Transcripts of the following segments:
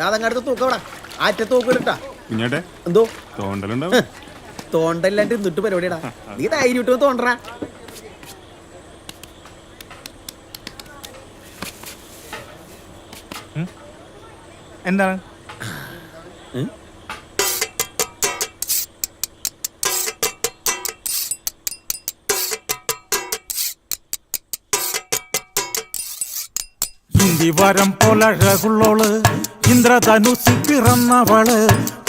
അതങ്ങടുത്ത് തൂക്കവിടാ ആറ്റ തൂക്കിട്ടാ കുഞ്ഞേട്ടെ എന്തോ തോണ്ടലുണ്ടാവും. തോണ്ടല്ലാണ്ട് എന്നിട്ട് പരിപാടിയാടാ. നീ ധൈര്യം ഇട്ട് തോണ്ടറാ. എന്താണ് ഇന്ദിവരം പോലഴകുള്ളോള് ഇന്ദ്രധനുസിൽ പിറന്നവള്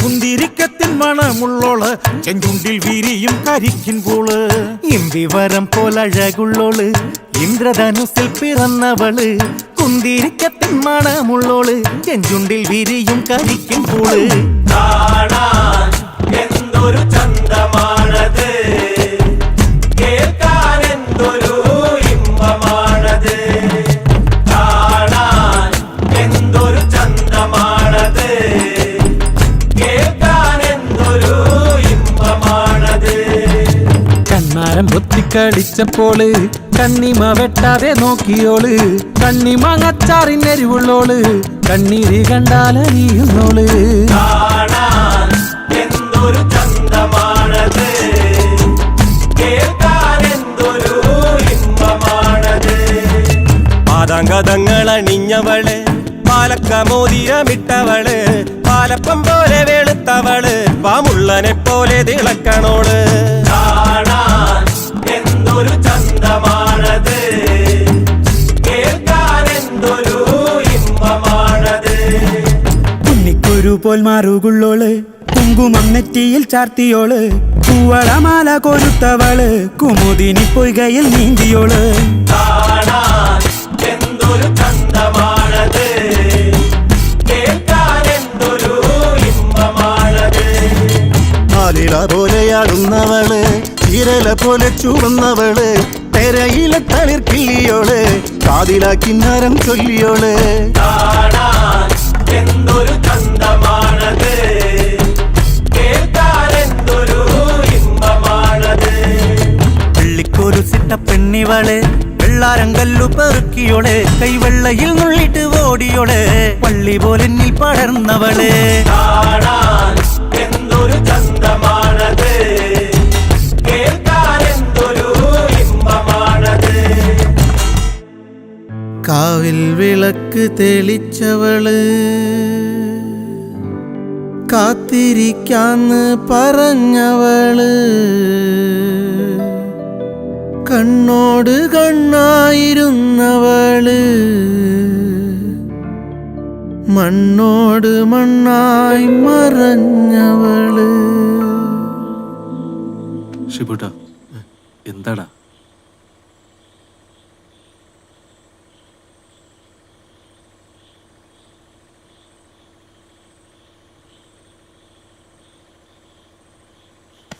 കുന്തിരിക്കത്തിൻ മണമുള്ളോള് ചെഞ്ചുണ്ടിൽ വിരിയും കരിക്കിൻപോള്. ഇന്ദിവരം പോലഴകുള്ളോള് ഇന്ദ്രധനുസിൽ പിറന്നവള് കുന്തിരിക്കത്തിൻ മണമുള്ളോള് ചെഞ്ചുണ്ടിൽ വിരിയും കരിക്കിൻപോള്. എന്തൊരു ചന്തമാണത്, കേൾക്കാൻ എന്തൊരു ഇമ്പമാണത്. കാണാൻ എന്തൊരു ചന്തമാണത്, കേൾക്കാൻ എന്തൊരു ഇമ്പമാണത്. കണ്ണാരം പൊത്തിക്കളിച്ചപ്പോള് കണ്ണിമ വെട്ടാതെ നോക്കിയോള് കണ്ണിമാങ്ങച്ചാറിനെരിവുള്ളോള് കണ്ണീര് കണ്ടാലറിയുന്നോള്. കാണാൻ എന്തൊരു ചന്തമാണത്, കേൾക്കാൻ എന്തൊരു ഇമ്പമാണത്. പാദാങ്കതങ്ങൾ അണിഞ്ഞവള് പാലക്ക മോതിരമിട്ടവള് പാലപ്പം പോലെ വെളുത്തവള് പാമുള്ളനെ പോലെ തിളക്കണോള്. കാണാൻ എന്തൊരു ചന്തമാണത്, കേൾക്കാൻ എന്തൊരു ഇമ്പമാണത്. കുന്നിക്കൊരു പോൽ മാറുകുള്ളോള് കുങ്കുമം നെറ്റിയിൽ ചാർത്തിയോള് പൂവളമാല കൊരുത്തവള് കുമുദിനി പൊയ്കയിൽ നീന്തിയോള്. കാണാൻ എന്തൊരു ചന്തമാണത്, കേൾക്കാൻ എന്തൊരു ഇമ്പമാണത്. ആലില പോലെയാടുന്നവള് ഇരല പോലെ ചൂടുന്നവള് പെരയിലെ തളിർക്കിള്ളിയോള് കാതിലാക്കിന്നരം ചൊല്ലിയോള്. കാണാൻ എന്തൊരു ചന്തമാണത്, കേൾക്കാൻ എന്തൊരു ഇമ്പമാണത്. പള്ളിക്കൊരു സിട്ട പെണ്ണിവള് വെള്ളാരം കല്ലു പെറുക്കിയോള് കൈവെള്ളയിൽ നുള്ളിട്ട് ഓടിയോള് പള്ളി പോലെന്നിൽ പടർന്നവള്. കാണാൻ എന്തൊരു ചന്തമാണത്, കേൾക്കാൻ എന്തൊരു ഇമ്പമാണത്. കാവിൽ വിളക്ക് തെളിച്ചവള് കാത്തിരിക്കാന്ന് പറഞ്ഞവള് കണ്ണോട് കണ്ണായിരുന്നവള് മണ്ണോട് മണ്ണായി മറഞ്ഞവള്. ഷിബുട്ടാ എന്താടാ?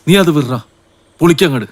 നീ അത് വിറ പൊളിക്കങ്ങട്.